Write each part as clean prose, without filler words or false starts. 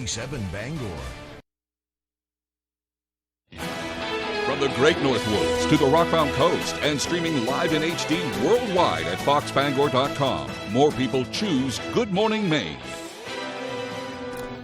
WVII Bangor. From the Great North Woods to the Rockbound Coast and streaming live in HD worldwide at foxbangor.com. More people choose Good Morning Maine.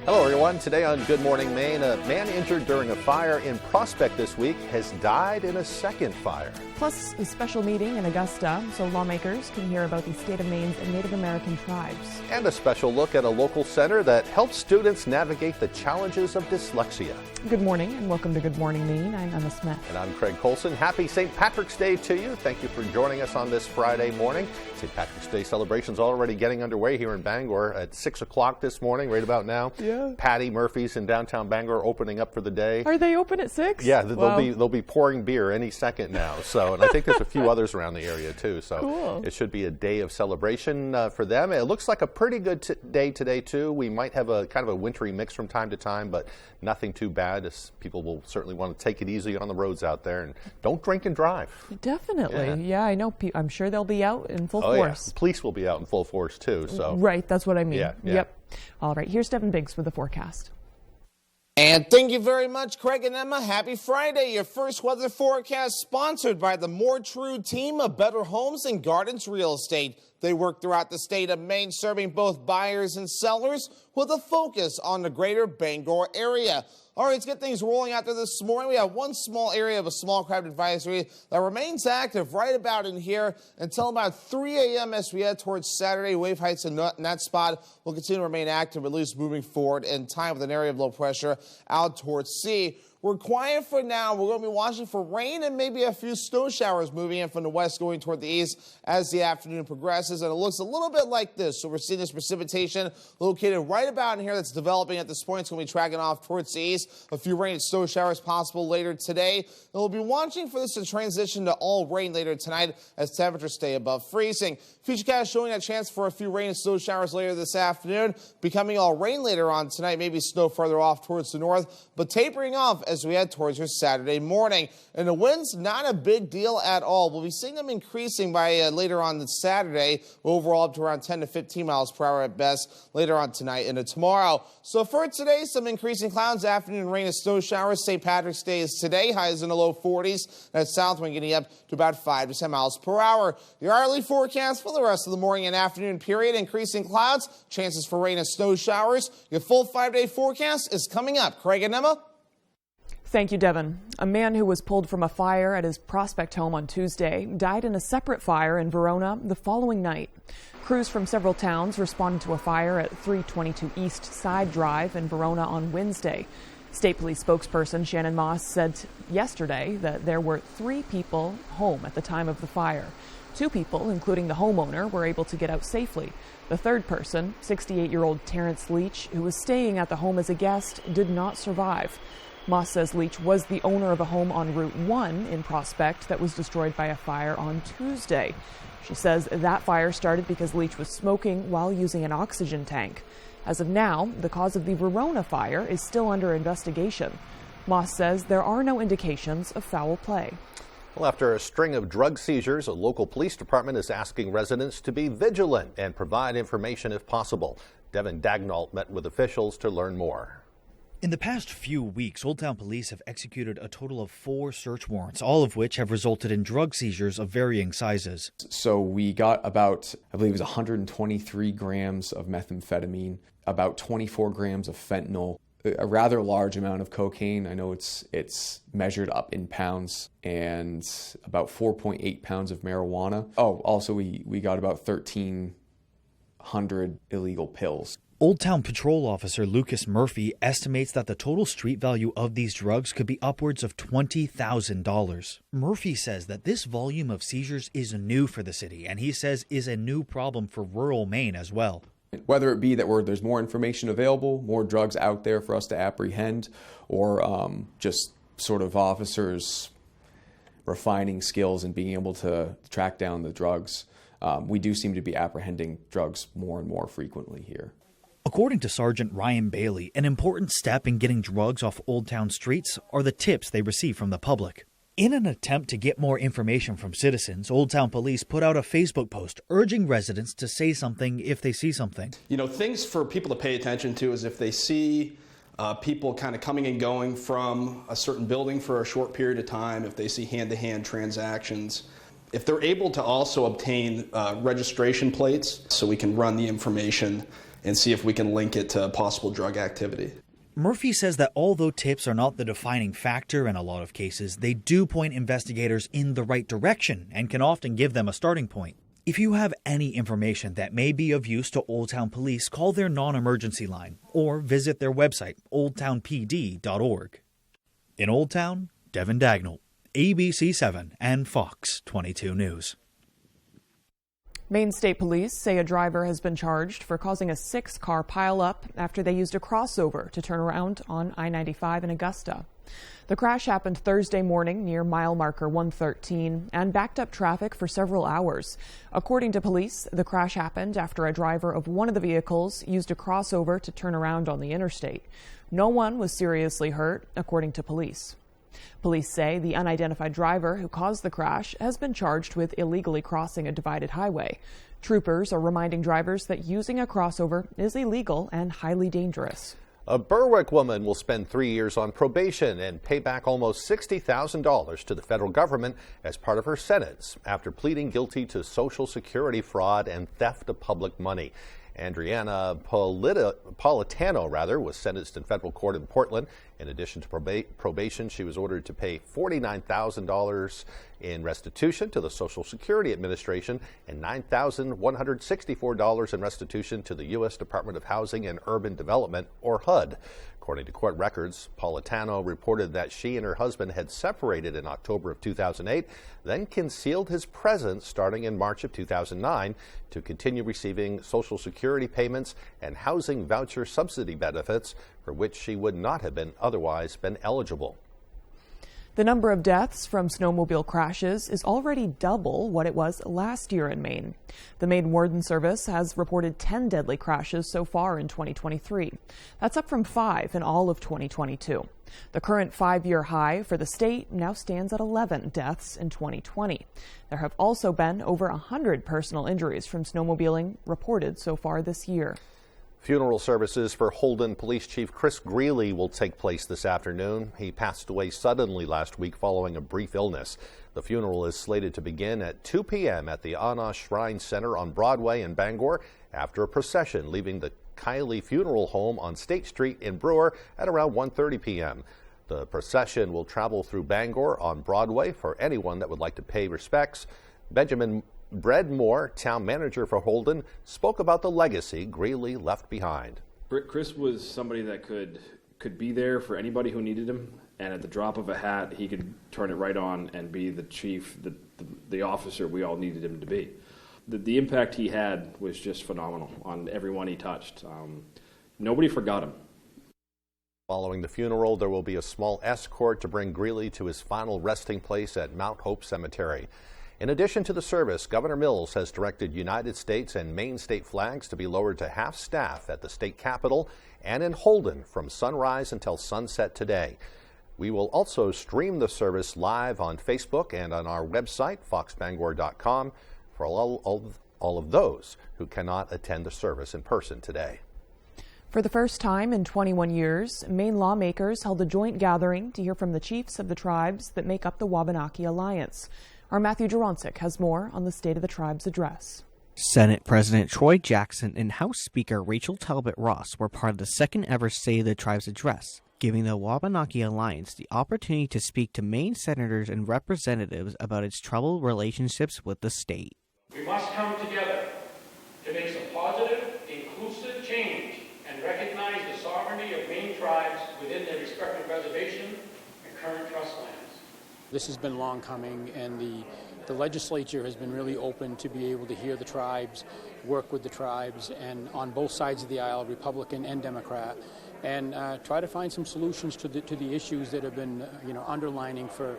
Hello, everyone. Today on Good Morning Maine, a man injured during a fire in Prospect this week has died in a second fire. Plus, a special meeting in Augusta so lawmakers can hear about the state of Maine's Native American tribes. And a special look at a local center that helps students navigate the challenges of dyslexia. Good morning and welcome to Good Morning Maine. I'm Emma Smith. And I'm Craig Colson. Happy St. Patrick's Day to you. Thank you for joining us on this Friday morning. St. Patrick's Day celebrations already getting underway here in Bangor at 6 o'clock this morning, right about now. Yeah. Patty Murphy's in downtown Bangor opening up for the day. Are they open at 6? Yeah, Wow. they'll be pouring beer any second now. So, and I think there's a few others around the area too. So Cool. It should be a day of celebration for them. It looks like a pretty good day today too. We might have a kind of a wintry mix from time to time, but nothing too bad. As people will certainly want to take it easy on the roads out there and don't drink and drive. Definitely. Yeah, I know. I'm sure they'll be out in full Oh force. yeah, police will be out in full force too. So Right, that's what I mean. Yeah. Yep. All right, here's Devin Biggs with the forecast. And thank you very much, Craig and Emma. Happy Friday. Your first weather forecast sponsored by the More True team of Better Homes and Gardens Real Estate. They work throughout the state of Maine, serving both buyers and sellers with a focus on the greater Bangor area. All right, let's get things rolling out there this morning. We have one small area of a small craft advisory that remains active right about in here until about 3 a.m. as we head towards Saturday. Wave heights in that spot will continue to remain active, at least moving forward in time with an area of low pressure out towards sea. We're quiet for now. We're going to be watching for rain and maybe a few snow showers moving in from the west going toward the east as the afternoon progresses. And it looks a little bit like this. So we're seeing this precipitation located right about in here that's developing at this point. It's going to be tracking off towards the east. A few rain and snow showers possible later today. And we'll be watching for this to transition to all rain later tonight as temperatures stay above freezing. Futurecast showing a chance for a few rain and snow showers later this afternoon. Becoming all rain later on tonight. Maybe snow further off towards the north, but tapering off as we head towards your Saturday morning. And the winds, not a big deal at all. We'll be seeing them increasing by later on this Saturday, overall up to around 10 to 15 miles per hour at best later on tonight into tomorrow. So for today, some increasing clouds, afternoon rain and snow showers. St. Patrick's Day is today, highs in the low 40s. That south wind getting up to about 5 to 10 miles per hour. Your hourly forecast for the rest of the morning and afternoon period, increasing clouds, chances for rain and snow showers. Your full 5-day forecast is coming up. Craig and Emma. Thank you, Devin. A man who was pulled from a fire at his Prospect home on Tuesday died in a separate fire in Verona the following night. Crews from several towns responded to a fire at 322 East Side Drive in Verona on Wednesday. State Police spokesperson Shannon Moss said yesterday that there were 3 people home at the time of the fire. 2 people, including the homeowner, were able to get out safely. The third person, 68-year-old Terrence Leach, who was staying at the home as a guest, did not survive. Moss says Leach was the owner of a home on Route 1 in Prospect that was destroyed by a fire on Tuesday. She says that fire started because Leach was smoking while using an oxygen tank. As of now, the cause of the Verona fire is still under investigation. Moss says there are no indications of foul play. Well, after a string of drug seizures, a local police department is asking residents to be vigilant and provide information if possible. Devin Dagnall met with officials to learn more. In the past few weeks, Old Town Police have executed a total of 4 search warrants, all of which have resulted in drug seizures of varying sizes. So we got about, I believe it was 123 grams of methamphetamine, about 24 grams of fentanyl, a rather large amount of cocaine. I know it's measured up in pounds, and about 4.8 pounds of marijuana. Oh, also we got about 1,300 illegal pills. Old Town Patrol Officer Lucas Murphy estimates that the total street value of these drugs could be upwards of $20,000. Murphy says that this volume of seizures is new for the city, and he says is a new problem for rural Maine as well. Whether it be that there's more information available, more drugs out there for us to apprehend, or just sort of officers refining skills and being able to track down the drugs, we do seem to be apprehending drugs more and more frequently here. According to Sergeant Ryan Bailey, an important step in getting drugs off Old Town streets are the tips they receive from the public. In an attempt to get more information from citizens, Old Town Police put out a Facebook post urging residents to say something if they see something. You know, things for people to pay attention to is if they see people kind of coming and going from a certain building for a short period of time, if they see hand-to-hand transactions. If they're able to also obtain registration plates so we can run the information and see if we can link it to possible drug activity. Murphy says that although tips are not the defining factor in a lot of cases, they do point investigators in the right direction and can often give them a starting point. If you have any information that may be of use to Old Town Police, call their non-emergency line or visit their website, oldtownpd.org. In Old Town, Devin Dagnall, ABC7 and Fox 22 News. Maine State Police say a driver has been charged for causing a 6-car pileup after they used a crossover to turn around on I-95 in Augusta. The crash happened Thursday morning near mile marker 113 and backed up traffic for several hours. According to police, the crash happened after a driver of one of the vehicles used a crossover to turn around on the interstate. No one was seriously hurt, according to police. Police say the unidentified driver who caused the crash has been charged with illegally crossing a divided highway. Troopers are reminding drivers that using a crossover is illegal and highly dangerous. A Berwick woman will spend 3 years on probation and pay back almost $60,000 to the federal government as part of her sentence after pleading guilty to Social Security fraud and theft of public money. Adriana Politano was sentenced in federal court in Portland. In addition to probation, she was ordered to pay $49,000 in restitution to the Social Security Administration and $9,164 in restitution to the U.S. Department of Housing and Urban Development, or HUD. According to court records, Politano reported that she and her husband had separated in October of 2008, then concealed his presence starting in March of 2009 to continue receiving Social Security payments and housing voucher subsidy benefits for which she would not have been otherwise been eligible. The number of deaths from snowmobile crashes is already double what it was last year in Maine. The Maine Warden Service has reported 10 deadly crashes so far in 2023. That's up from 5 in all of 2022. The current 5-year high for the state now stands at 11 deaths in 2020. There have also been over 100 personal injuries from snowmobiling reported so far this year. Funeral services for Holden Police Chief Chris Greeley will take place this afternoon. He passed away suddenly last week following a brief illness. The funeral is slated to begin at 2 p.m. at the Anna Shrine Center on Broadway in Bangor after a procession leaving the Kiley Funeral Home on State Street in Brewer at around 1:30 p.m. The procession will travel through Bangor on Broadway for anyone that would like to pay respects. Benjamin Bredmore, town manager for Holden, spoke about the legacy Greeley left behind. Chris was somebody that could be there for anybody who needed him, and at the drop of a hat, he could turn it right on and be the chief, the officer we all needed him to be. The impact he had was just phenomenal on everyone he touched. Nobody forgot him. Following the funeral, there will be a small escort to bring Greeley to his final resting place at Mount Hope Cemetery. In addition to the service, Governor Mills has directed United States and Maine state flags to be lowered to half staff at the state capitol and in Holden from sunrise until sunset today. We will also stream the service live on Facebook and on our website, foxbangor.com, for all of those who cannot attend the service in person today. For the first time in 21 years, Maine lawmakers held a joint gathering to hear from the chiefs of the tribes that make up the Wabanaki Alliance. Our Matthew Juronsik has more on the State of the Tribes address. Senate President Troy Jackson and House Speaker Rachel Talbot Ross were part of the second ever State of the Tribes address, giving the Wabanaki Alliance the opportunity to speak to Maine senators and representatives about its troubled relationships with the state. We must come together to make some positive, inclusive change and recognize the sovereignty of Maine tribes within their respective reservation and current trust lands. This has been long coming, and the legislature has been really open to be able to hear the tribes, work with the tribes, and on both sides of the aisle, Republican and Democrat, and try to find some solutions to the issues that have been underlining for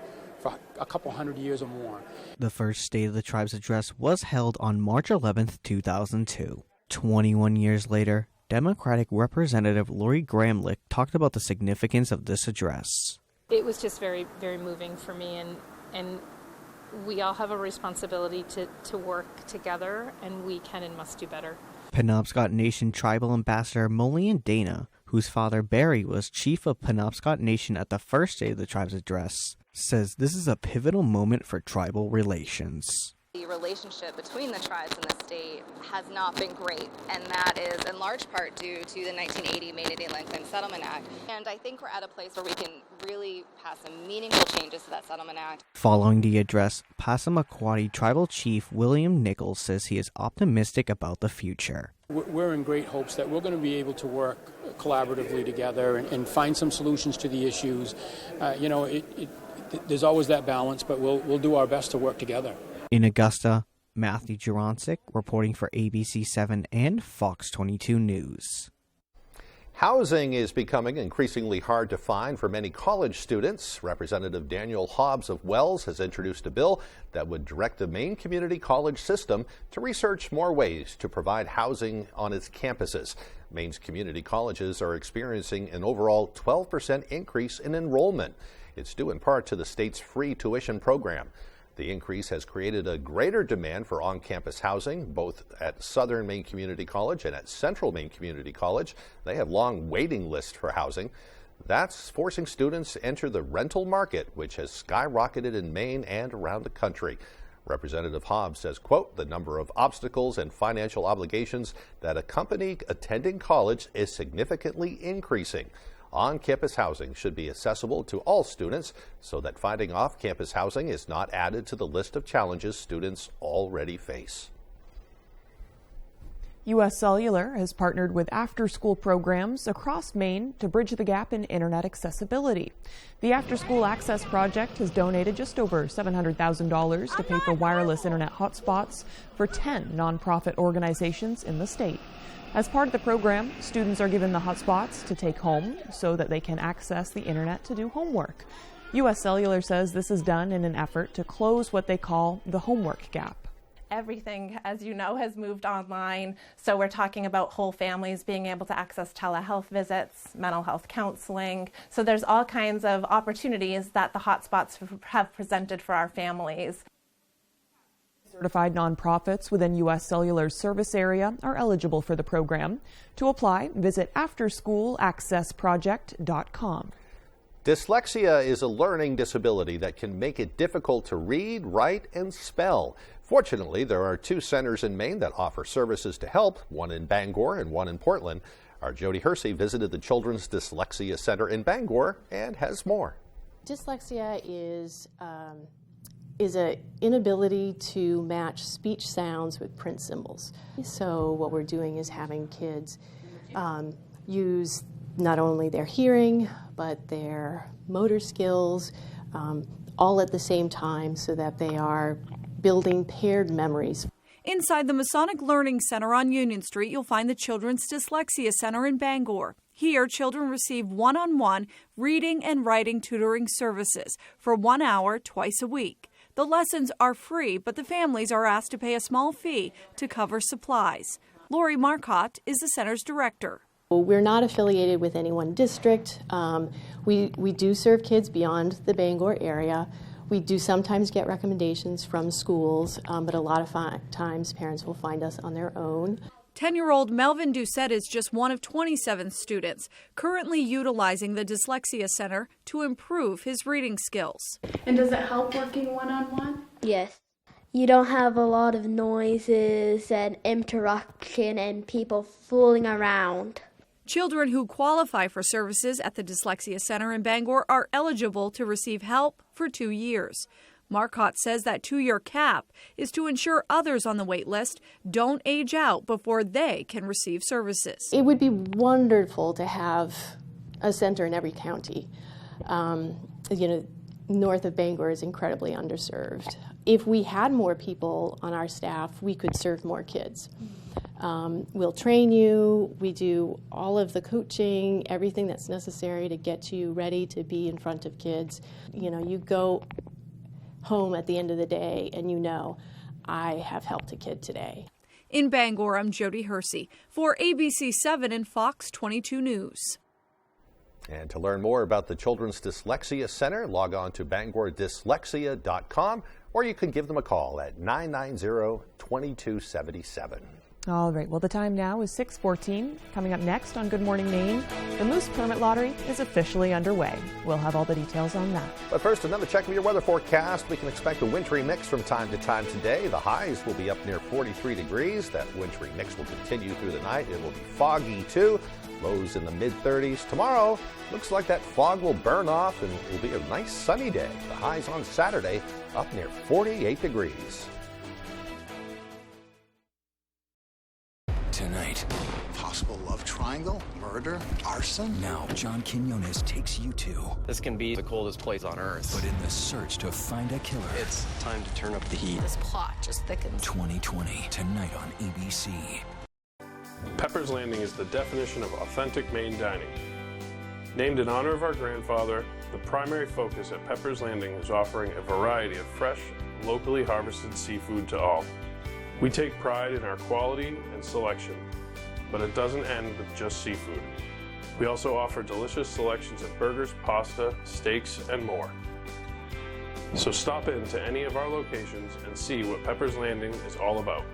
a couple hundred years or more. The first State of the Tribes address was held on March 11th, 2002. 21 years later, Democratic Representative Lori Gramlich talked about the significance of this address. It was just very, very moving for me, and we all have a responsibility to work together, and we can and must do better. Penobscot Nation Tribal Ambassador Molian Dana whose father Barry was chief of Penobscot Nation at the first day of the tribe's address, says this is a pivotal moment for tribal relations. The relationship between the tribes in the state has not been great, and that is in large part due to the 1980 Maiden Land Claims Settlement Act. And I think we're at a place where we can really pass some meaningful changes to that Settlement Act. Following the address, Passamaquoddy Tribal Chief William Nichols says he is optimistic about the future. We're in great hopes that we're going to be able to work collaboratively together and find some solutions to the issues. There's always that balance, but we'll do our best to work together. In Augusta, Matthew Juroncic reporting for ABC7 and Fox 22 News. Housing is becoming increasingly hard to find for many college students. Representative Daniel Hobbs of Wells has introduced a bill that would direct the Maine Community College system to research more ways to provide housing on its campuses. Maine's community colleges are experiencing an overall 12% increase in enrollment. It's due in part to the state's free tuition program. The increase has created a greater demand for on-campus housing, both at Southern Maine Community College and at Central Maine Community College. They have long waiting lists for housing. That's forcing students to enter the rental market, which has skyrocketed in Maine and around the country. Representative Hobbs says, quote, the number of obstacles and financial obligations that accompany attending college is significantly increasing. On-campus housing should be accessible to all students so that finding off-campus housing is not added to the list of challenges students already face. U.S. Cellular has partnered with after-school programs across Maine to bridge the gap in internet accessibility. The After School Access Project has donated just over $700,000 to pay for wireless internet hotspots for 10 nonprofit organizations in the state. As part of the program, students are given the hotspots to take home so that they can access the internet to do homework. U.S. Cellular says this is done in an effort to close what they call the homework gap. Everything, as you know, has moved online, so we're talking about whole families being able to access telehealth visits, mental health counseling. So there's all kinds of opportunities that the hotspots have presented for our families. Certified nonprofits within U.S. Cellular's service area are eligible for the program. To apply, visit afterschoolaccessproject.com. Dyslexia is a learning disability that can make it difficult to read, write, and spell. Fortunately, there are 2 centers in Maine that offer services to help, one in Bangor and one in Portland. Our Jody Hersey visited the Children's Dyslexia Center in Bangor and has more. Dyslexia is an inability to match speech sounds with print symbols. So what we're doing is having kids use not only their hearing, but their motor skills, all at the same time so that they are building paired memories. Inside the Masonic Learning Center on Union Street, you'll find the Children's Dyslexia Center in Bangor. Here, children receive one-on-one reading and writing tutoring services for 1 hour twice a week. The lessons are free, but the families are asked to pay a small fee to cover supplies. Lori Marcotte is the center's director. We're not affiliated with any one district. We do serve kids beyond the Bangor area. We do sometimes get recommendations from schools, but a lot of times parents will find us on their own. 10-year-old Melvin Doucette is just one of 27 students currently utilizing the Dyslexia Center to improve his reading skills. And does it help working one-on-one? Yes. You don't have a lot of noises and interruption and people fooling around. Children who qualify for services at the Dyslexia Center in Bangor are eligible to receive help for 2 years. Marcotte says that 2-year cap is to ensure others on the wait list don't age out before they can receive services. It would be wonderful to have a center in every county. North of Bangor is incredibly underserved. If we had more people on our staff, we could serve more kids. We'll train you, we do all of the coaching, everything that's necessary to get you ready to be in front of kids. You go home at the end of the day and I have helped a kid today. In Bangor, I'm Jody Hersey for ABC7 and Fox 22 News. And to learn more about the Children's Dyslexia Center, log on to bangordyslexia.com, or you can give them a call at 990-2277. All right, well, the time now is 6:14. Coming up next on Good Morning Maine, the Moose Permit Lottery is officially underway. We'll have all the details on that. But first, another check of your weather forecast. We can expect a wintry mix from time to time today. The highs will be up near 43 degrees. That wintry mix will continue through the night. It will be foggy, too. Lows in the mid-30s. Tomorrow, looks like that fog will burn off and it will be a nice sunny day. The highs on Saturday up near 48 degrees. Tonight, possible love triangle, murder, arson. Now, John Quinones takes you to. This can be the coldest place on Earth. But in the search to find a killer, it's time to turn up the heat. This plot just thickens. 2020, tonight on ABC. Pepper's Landing is the definition of authentic Maine dining. Named in honor of our grandfather, the primary focus at Pepper's Landing is offering a variety of fresh, locally harvested seafood to all. We take pride in our quality and selection, but it doesn't end with just seafood. We also offer delicious selections of burgers, pasta, steaks, and more. So stop in to any of our locations and see what Pepper's Landing is all about.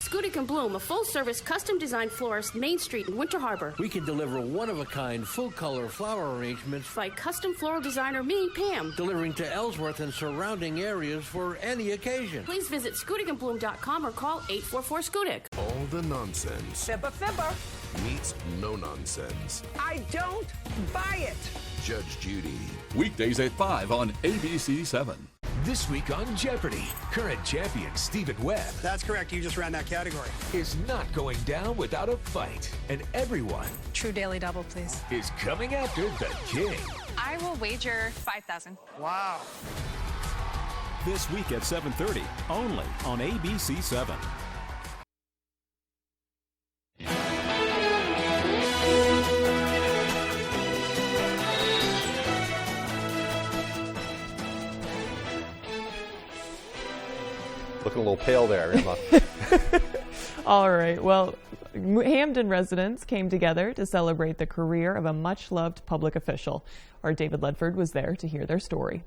Skudik & Bloom, a full-service, custom-designed florist, Main Street in Winter Harbor. We can deliver one-of-a-kind, full-color flower arrangements by custom floral designer me, Pam. Delivering to Ellsworth and surrounding areas for any occasion. Please visit SkudikandBloom.com or call 844-SKUDIK. All the nonsense Fibber meets no nonsense. I don't buy it. Judge Judy. Weekdays at 5 on ABC 7. This week on Jeopardy! Current champion Stephen Webb. That's correct. You just ran that category. Is not going down without a fight. And everyone. True Daily Double, please. Is coming after the king. I will wager 5,000. Wow. This week at 7:30, only on ABC 7. Looking a little pale there, Emma. All right. Well, Hamden residents came together to celebrate the career of a much-loved public official. Our David Ledford was there to hear their story.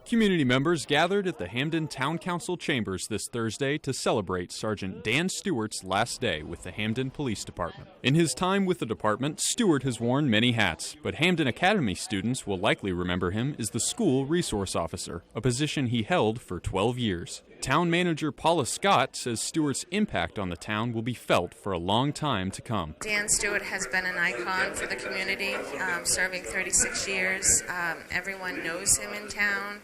Community members gathered at the Hamden Town Council chambers this Thursday to celebrate Sergeant Dan Stewart's last day with the Hamden Police Department. In his time with the department, Stewart has worn many hats, but Hamden Academy students will likely remember him as the school resource officer, a position he held for 12 years. Town manager Paula Scott says Stewart's impact on the town will be felt for a long time to come. Dan Stewart has been an icon for the community, serving 36 years. Everyone knows him in town.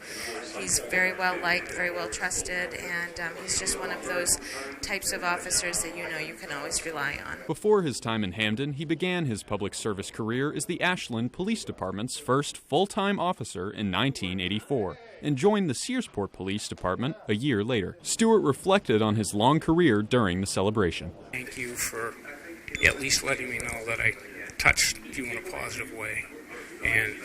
He's very well liked, very well trusted, and he's just one of those types of officers that you know you can always rely on. Before his time in Hamden, he began his public service career as the Ashland Police Department's first full-time officer in 1984. And joined the Searsport Police Department a year later. Stewart reflected on his long career during the celebration. Thank you for at least letting me know that I touched you in a positive way. And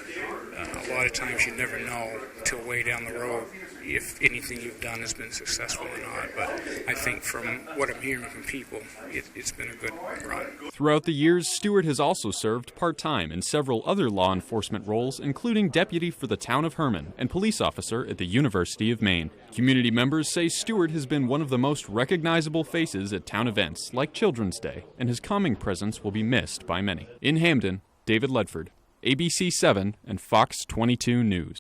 a lot of times you never know till way down the road if anything you've done has been successful or not. But I think from what I'm hearing from people, it's been a good run. Throughout the years, Stewart has also served part-time in several other law enforcement roles, including deputy for the town of Herman and police officer at the University of Maine. Community members say Stewart has been one of the most recognizable faces at town events like Children's Day, and his calming presence will be missed by many. In Hamden, David Ledford, ABC 7 and Fox 22 News.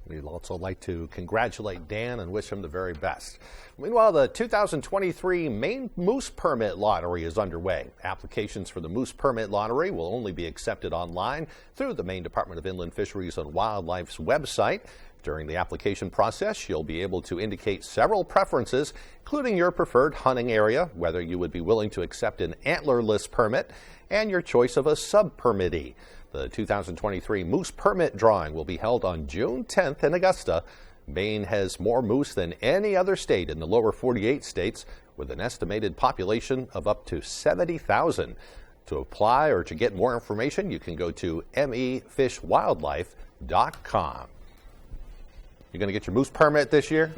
We'd also like to congratulate Dan and wish him the very best. Meanwhile, the 2023 Maine Moose Permit Lottery is underway. Applications for the Moose Permit Lottery will only be accepted online through the Maine Department of Inland Fisheries and Wildlife's website. During the application process, you'll be able to indicate several preferences, including your preferred hunting area, whether you would be willing to accept an antlerless permit, and your choice of a sub-permittee. The 2023 Moose Permit Drawing will be held on June 10th in Augusta. Maine has more moose than any other state in the lower 48 states, with an estimated population of up to 70,000. To apply or to get more information, you can go to mefishwildlife.com. You going to get your moose permit this year?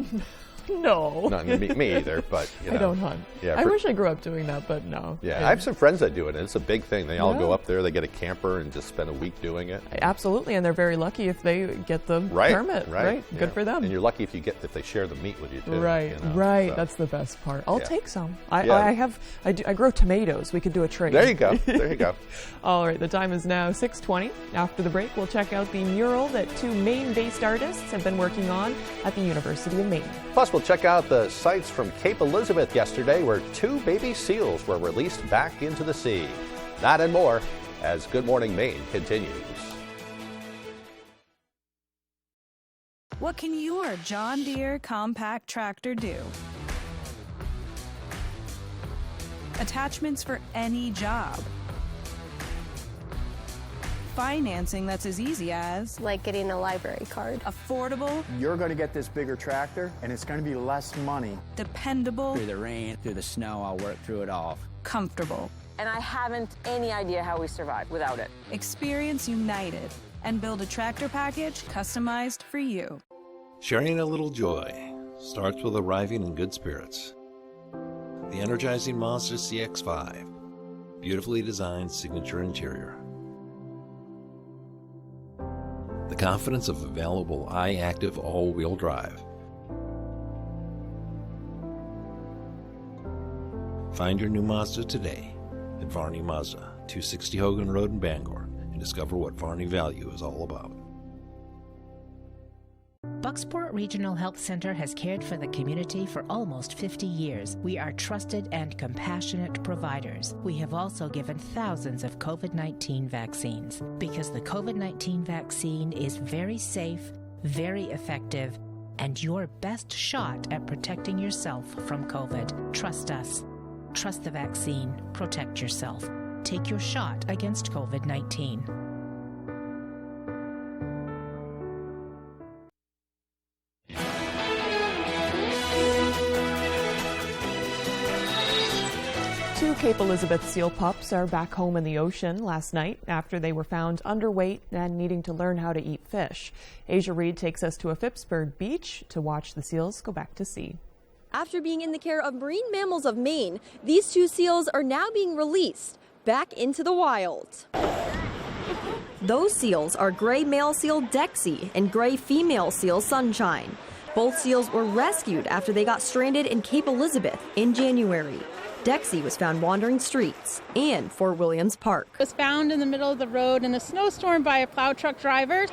No. Not me either, but, you know. I don't hunt. Yeah, I wish I grew up doing that, but no. Yeah, I have some friends that do it, and it's a big thing. They all go up there, they get a camper, and just spend a week doing it. Absolutely, and they're very lucky if they get the permit. Right. Yeah. Good for them. And you're lucky if they share the meat with you, too. Right, you know, right. so. That's the best part. I'll take some. I grow tomatoes. We could do a trade. There you go. There you go. All right, the time is now 6:20. After the break, we'll check out the mural that two Maine-based artists have been working on at the University of Maine. Plus, we'll check out the sights from Cape Elizabeth yesterday, where 2 baby seals were released back into the sea. That and more as Good Morning Maine continues. What can your John Deere compact tractor do? Attachments for any job. Financing that's as easy as... like getting a library card. Affordable. You're going to get this bigger tractor, and it's going to be less money. Dependable. Through the rain, through the snow, I'll work through it all. Comfortable. And I haven't any idea how we survive without it. Experience United and build a tractor package customized for you. Sharing a little joy starts with arriving in good spirits. The energizing Mazda CX-5. Beautifully designed signature interior. The confidence of available iActive all-wheel drive. Find your new Mazda today at Varney Mazda, 260 Hogan Road in Bangor, and discover what Varney value is all about. Bucksport Regional Health Center has cared for the community for almost 50 years. We are trusted and compassionate providers. We have also given thousands of COVID-19 vaccines because the COVID-19 vaccine is very safe, very effective, and your best shot at protecting yourself from COVID. Trust us. Trust the vaccine. Protect yourself. Take your shot against COVID-19. Two Cape Elizabeth seal pups are back home in the ocean last night after they were found underweight and needing to learn how to eat fish. Asia Reed takes us to a Phippsburg beach to watch the seals go back to sea. After being in the care of Marine Mammals of Maine, these two seals are now being released back into the wild. Those seals are gray male seal Dexy and gray female seal Sunshine. Both seals were rescued after they got stranded in Cape Elizabeth in January. Dexy was found wandering streets and Fort Williams Park. It was found in the middle of the road in a snowstorm by a plow truck driver.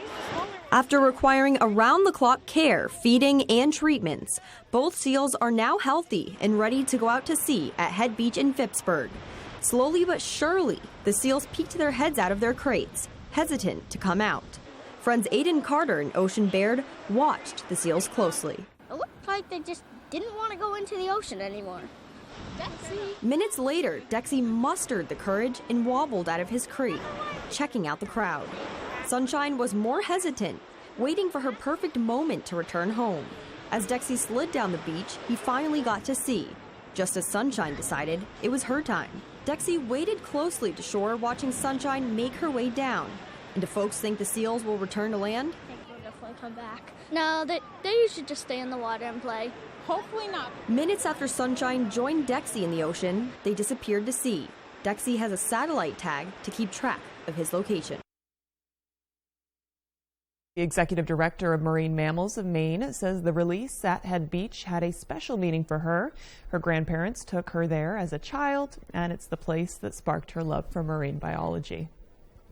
After requiring around-the-clock care, feeding, and treatments, both seals are now healthy and ready to go out to sea at Head Beach in Phippsburg. Slowly but surely, the seals peeked their heads out of their crates, hesitant to come out. Friends Aiden Carter and Ocean Baird watched the seals closely. It looked like they just didn't want to go into the ocean anymore. Dexy. Minutes later, Dexy mustered the courage and wobbled out of his crate, checking out the crowd. Sunshine was more hesitant, waiting for her perfect moment to return home. As Dexy slid down the beach, he finally got to sea. Just as Sunshine decided it was her time. Dexy waited closely to shore, watching Sunshine make her way down. And do folks think the seals will return to land? I think they'll definitely come back. No, they should just stay in the water and play. Hopefully not. Minutes after Sunshine joined Dexy in the ocean, they disappeared to sea. Dexy has a satellite tag to keep track of his location. The executive director of Marine Mammals of Maine says the release at Head Beach had a special meaning for her. Her grandparents took her there as a child, and it's the place that sparked her love for marine biology.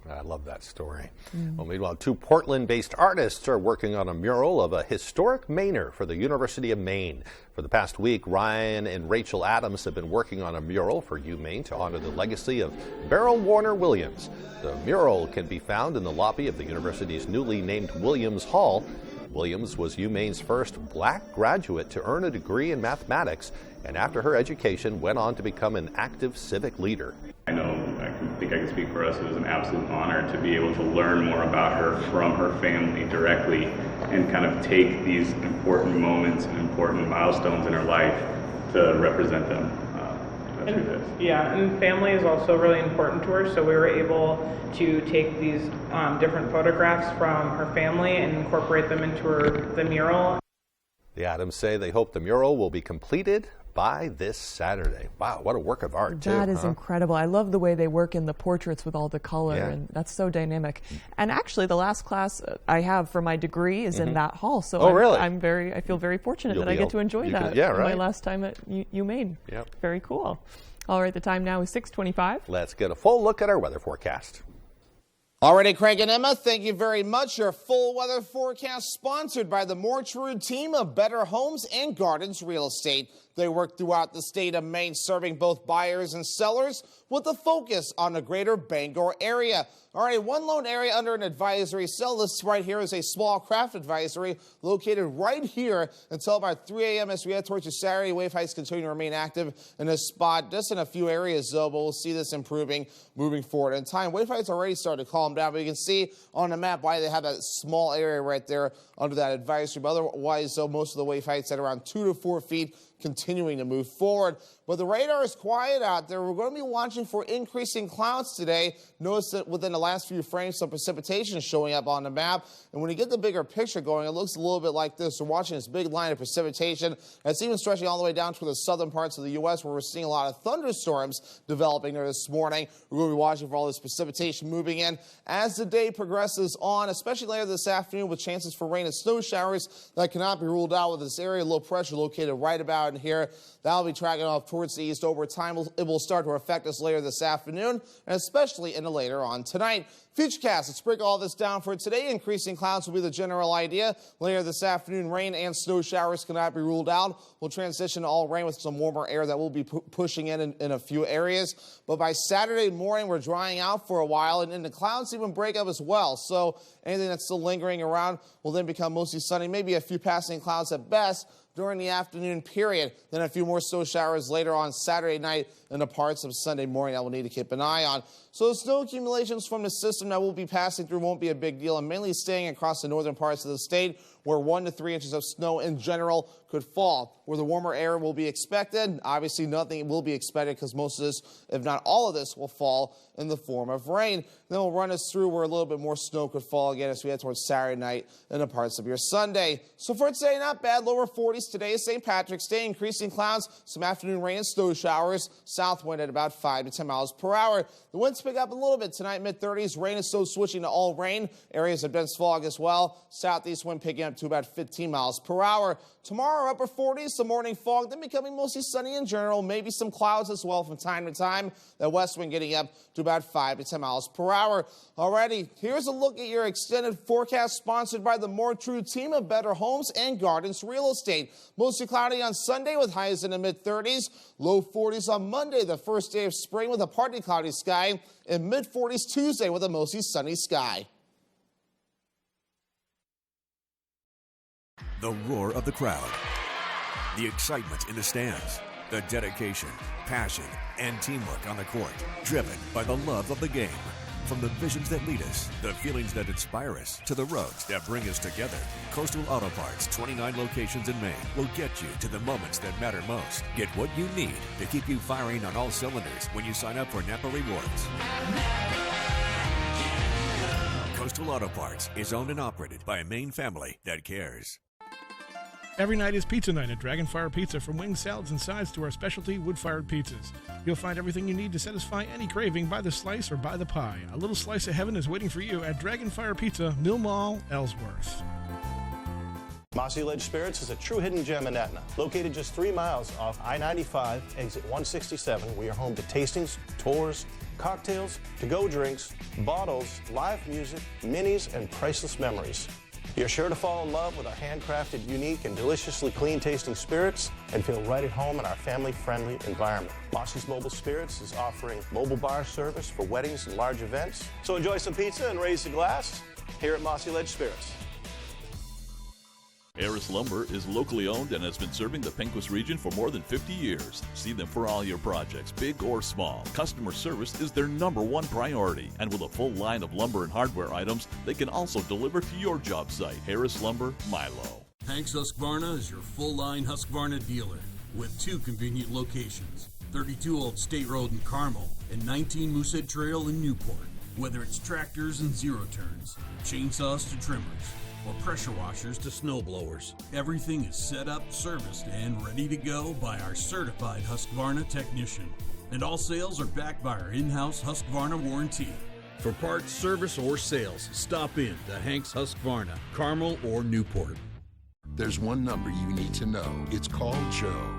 I love that story. Well, meanwhile, two Portland-based artists are working on a mural of a historic Mainer for the University of Maine. For the past week, Ryan and Rachel Adams have been working on a mural for UMaine to honor the legacy of Beryl Warner Williams. The mural can be found in the lobby of the university's newly named Williams Hall. Williams was UMaine's first black graduate to earn a degree in mathematics, and after her education went on to become an active civic leader. I think I can speak for us. It was an absolute honor to be able to learn more about her from her family directly and kind of take these important moments and important milestones in her life to represent them through this. Yeah, and family is also really important to her, so we were able to take these different photographs from her family and incorporate them into the mural. The Adams say they hope the mural will be completed by this Saturday. Wow, what a work of art, too. That is incredible. I love the way they work in the portraits with all the color, and that's so dynamic. And actually, the last class I have for my degree is in that hall, so I feel very fortunate that I get to enjoy that. My last time at UMaine. Yep. Very cool. All right, the time now is 6:25. Let's get a full look at our weather forecast. Alrighty, Craig and Emma, thank you very much. Your full weather forecast sponsored by the More True team of Better Homes and Gardens Real Estate. They work throughout the state of Maine, serving both buyers and sellers with a focus on the greater Bangor area. All right, one lone area under an advisory cell. This right here is a small craft advisory located right here until about 3 a.m. as we head towards your Saturday. Wave heights continue to remain active in this spot, just in a few areas, though, but we'll see this improving moving forward in time. Wave heights already started to calm down, but you can see on the map why they have that small area right there under that advisory. But otherwise, though, most of the wave heights at around 2 to 4 feet continuing to move forward. But the radar is quiet out there. We're going to be watching for increasing clouds today. Notice that within the last few frames, some precipitation is showing up on the map. And when you get the bigger picture going, it looks a little bit like this. We're watching this big line of precipitation that's even stretching all the way down to the southern parts of the U.S., where we're seeing a lot of thunderstorms developing there this morning. We're going to be watching for all this precipitation moving in as the day progresses on, especially later this afternoon with chances for rain and snow showers that cannot be ruled out with this area low pressure located right about in here. That'll be tracking off towards the east over time. It will start to affect us later this afternoon and especially into later on tonight. Futurecast, let's break all this down for today. Increasing clouds will be the general idea. Later this afternoon, rain and snow showers cannot be ruled out. We'll transition to all rain with some warmer air that will be pushing in a few areas. But by Saturday morning, we're drying out for a while, and then the clouds even break up as well. So anything that's still lingering around will then become mostly sunny, maybe a few passing clouds at best during the afternoon period. Then a few more snow showers later on Saturday night and the parts of Sunday morning that we'll need to keep an eye on. So the snow accumulations from the system that we'll be passing through won't be a big deal, and mainly staying across the northern parts of the state where 1 to 3 inches of snow in general could fall. Where the warmer air will be expected, obviously nothing will be expected because most of this, if not all of this, will fall in the form of rain. Then we'll run us through where a little bit more snow could fall again as we head towards Saturday night and the parts of your Sunday. So for today, not bad. Lower 40s today is St. Patrick's Day. Increasing clouds, some afternoon rain and snow showers. South wind at about 5 to 10 miles per hour. The winds pick up a little bit tonight, mid-30s. Rain is still switching to all rain. Areas of dense fog as well. Southeast wind picking up to about 15 miles per hour. Tomorrow, upper 40s, some morning fog, then becoming mostly sunny in general. Maybe some clouds as well from time to time. The west wind getting up to about 5 to 10 miles per hour. Alrighty, here's a look at your extended forecast sponsored by the More True team of Better Homes and Gardens Real Estate. Mostly cloudy on Sunday with highs in the mid-30s. Low 40s on Monday, the first day of spring with a partly cloudy sky. And mid-40s Tuesday with a mostly sunny sky. The roar of the crowd, the excitement in the stands, the dedication, passion, and teamwork on the court, driven by the love of the game. From the visions that lead us, the feelings that inspire us, to the roads that bring us together, Coastal Auto Parts, 29 locations in Maine, will get you to the moments that matter most. Get what you need to keep you firing on all cylinders when you sign up for Napa Rewards. Coastal Auto Parts is owned and operated by a Maine family that cares. Every night is pizza night at Dragonfire Pizza. From wings, salads, and sides to our specialty wood-fired pizzas. You'll find everything you need to satisfy any craving by the slice or by the pie. A little slice of heaven is waiting for you at Dragonfire Pizza, Mill Mall, Ellsworth. Mossy Ledge Spirits is a true hidden gem in Etna. Located just 3 miles off I-95, exit 167, we are home to tastings, tours, cocktails, to-go drinks, bottles, live music, minis, and priceless memories. You're sure to fall in love with our handcrafted, unique, and deliciously clean-tasting spirits and feel right at home in our family-friendly environment. Mossy's Mobile Spirits is offering mobile bar service for weddings and large events. So enjoy some pizza and raise a glass here at Mossy Ledge Spirits. Harris Lumber is locally owned and has been serving the Pequot region for more than 50 years. See them for all your projects, big or small. Customer service is their #1 priority. And with a full line of lumber and hardware items, they can also deliver to your job site. Harris Lumber, Milo. Hank's Husqvarna is your full-line Husqvarna dealer with 2 convenient locations, 32 Old State Road in Carmel and 19 Moosehead Trail in Newport. Whether it's tractors and zero turns, chainsaws to trimmers, or pressure washers to snow blowers. Everything is set up, serviced, and ready to go by our certified Husqvarna technician. And all sales are backed by our in-house Husqvarna warranty. For parts, service, or sales, stop in to Hank's Husqvarna, Carmel or Newport. There's one number you need to know. It's called Joe.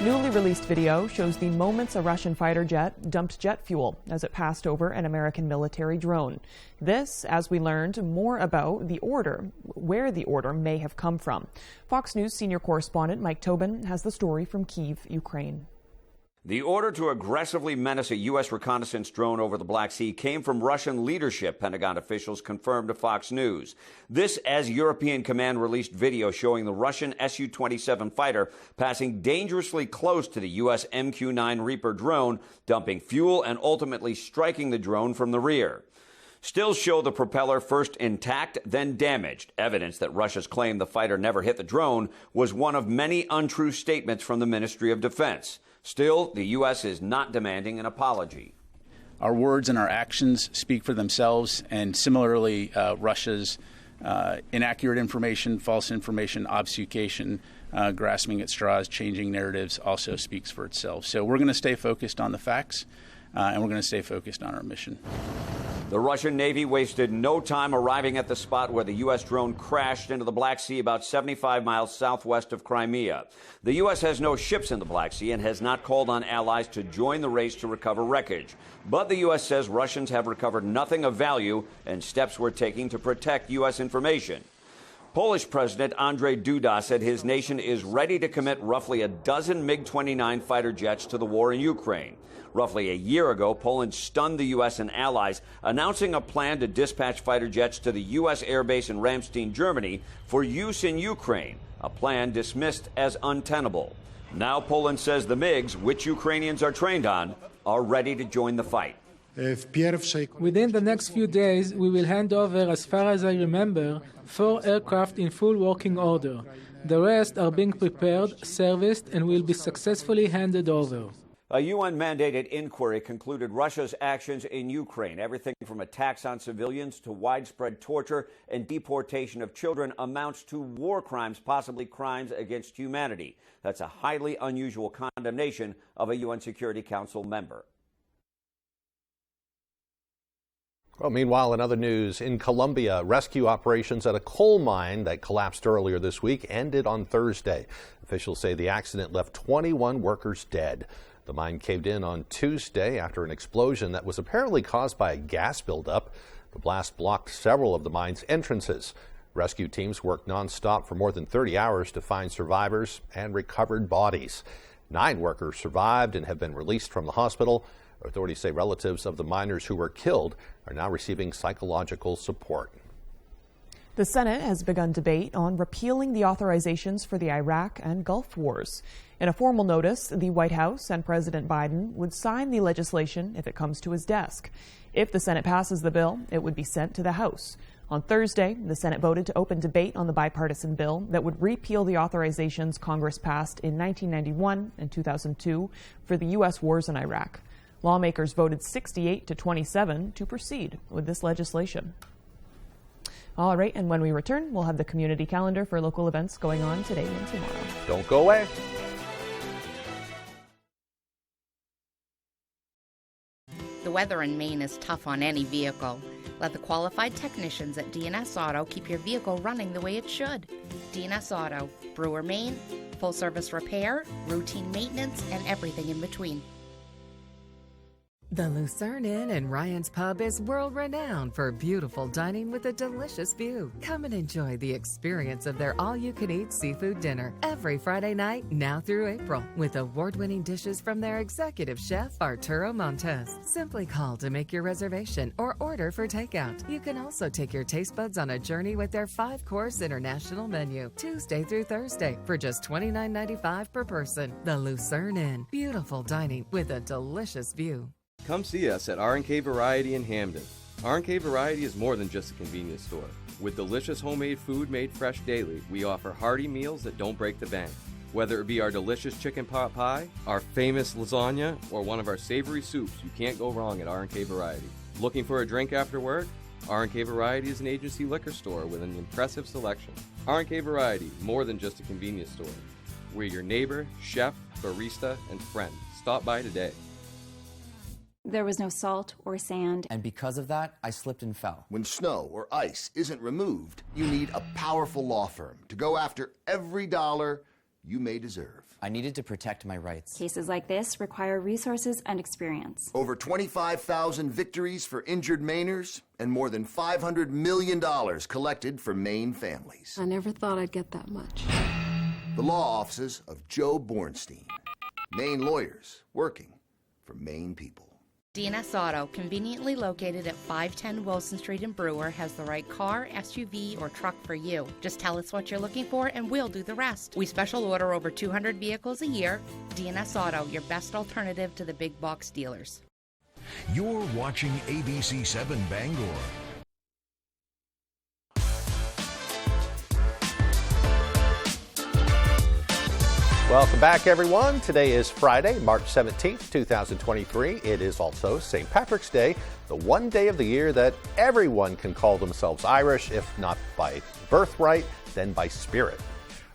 Newly released video shows the moments a Russian fighter jet dumped jet fuel as it passed over an American military drone. This, as we learned more about the order, where the order may have come from. Fox News senior correspondent Mike Tobin has the story from Kyiv, Ukraine. The order to aggressively menace a U.S. reconnaissance drone over the Black Sea came from Russian leadership, Pentagon officials confirmed to Fox News. This as European Command released video showing the Russian Su-27 fighter passing dangerously close to the U.S. MQ-9 Reaper drone, dumping fuel and ultimately striking the drone from the rear. Stills show the propeller first intact, then damaged. Evidence that Russia's claim the fighter never hit the drone was one of many untrue statements from the Ministry of Defense. Still, the U.S. is not demanding an apology. Our words and our actions speak for themselves, and similarly, Russia's inaccurate information, false information, obfuscation, grasping at straws, changing narratives also speaks for itself. So we're going to stay focused on the facts, and we're going to stay focused on our mission. The Russian Navy wasted no time arriving at the spot where the U.S. drone crashed into the Black Sea about 75 miles southwest of Crimea. The U.S. has no ships in the Black Sea and has not called on allies to join the race to recover wreckage. But the U.S. says Russians have recovered nothing of value and steps were taken to protect U.S. information. Polish President Andrzej Duda said his nation is ready to commit roughly a dozen MiG-29 fighter jets to the war in Ukraine. Roughly a year ago, Poland stunned the U.S. and allies, announcing a plan to dispatch fighter jets to the U.S. airbase in Ramstein, Germany, for use in Ukraine, a plan dismissed as untenable. Now Poland says the MiGs, which Ukrainians are trained on, are ready to join the fight. Within the next few days, we will hand over, as far as I remember, 4 aircraft in full working order. The rest are being prepared, serviced, and will be successfully handed over. A UN-mandated inquiry concluded Russia's actions in Ukraine, everything from attacks on civilians to widespread torture and deportation of children, amounts to war crimes, possibly crimes against humanity. That's a highly unusual condemnation of a UN Security Council member. Well, meanwhile, in other news, in Colombia, rescue operations at a coal mine that collapsed earlier this week ended on Thursday. Officials say the accident left 21 workers dead. The mine caved in on Tuesday after an explosion that was apparently caused by a gas buildup. The blast blocked several of the mine's entrances. Rescue teams worked nonstop for more than 30 hours to find survivors and recovered bodies. 9 workers survived and have been released from the hospital. Authorities say relatives of the miners who were killed are now receiving psychological support. The Senate has begun debate on repealing the authorizations for the Iraq and Gulf wars. In a formal notice, the White House and President Biden would sign the legislation if it comes to his desk. If the Senate passes the bill, it would be sent to the House. On Thursday, the Senate voted to open debate on the bipartisan bill that would repeal the authorizations Congress passed in 1991 and 2002 for the U.S. wars in Iraq. Lawmakers voted 68 to 27 to proceed with this legislation. All right, and when we return, we'll have the community calendar for local events going on today and tomorrow. Don't go away. The weather in Maine is tough on any vehicle. Let the qualified technicians at D&S Auto keep your vehicle running the way it should. D&S Auto, Brewer, Maine, full-service repair, routine maintenance, and everything in between. The Lucerne Inn and Ryan's Pub is world-renowned for beautiful dining with a delicious view. Come and enjoy the experience of their all-you-can-eat seafood dinner every Friday night, now through April, with award-winning dishes from their executive chef, Arturo Montes. Simply call to make your reservation or order for takeout. You can also take your taste buds on a journey with their 5-course international menu, Tuesday through Thursday, for just $29.95 per person. The Lucerne Inn, beautiful dining with a delicious view. Come see us at R&K Variety in Hamden. R&K Variety is more than just a convenience store. With delicious homemade food made fresh daily, we offer hearty meals that don't break the bank. Whether it be our delicious chicken pot pie, our famous lasagna, or one of our savory soups, you can't go wrong at R&K Variety. Looking for a drink after work? R&K Variety is an agency liquor store with an impressive selection. R&K Variety, more than just a convenience store. We're your neighbor, chef, barista, and friend. Stop by today. There was no salt or sand. And because of that, I slipped and fell. When snow or ice isn't removed, you need a powerful law firm to go after every dollar you may deserve. I needed to protect my rights. Cases like this require resources and experience. Over 25,000 victories for injured Mainers and more than $500 million collected for Maine families. I never thought I'd get that much. The law offices of Joe Bornstein. Maine lawyers working for Maine people. DNS Auto, conveniently located at 510 Wilson Street in Brewer, has the right car, SUV, or truck for you. Just tell us what you're looking for and we'll do the rest. We special order over 200 vehicles a year. DNS Auto, your best alternative to the big box dealers. You're watching ABC 7 Bangor. Welcome back, everyone. Today is Friday, March 17th, 2023. It is also St. Patrick's Day, the one day of the year that everyone can call themselves Irish, if not by birthright, then by spirit.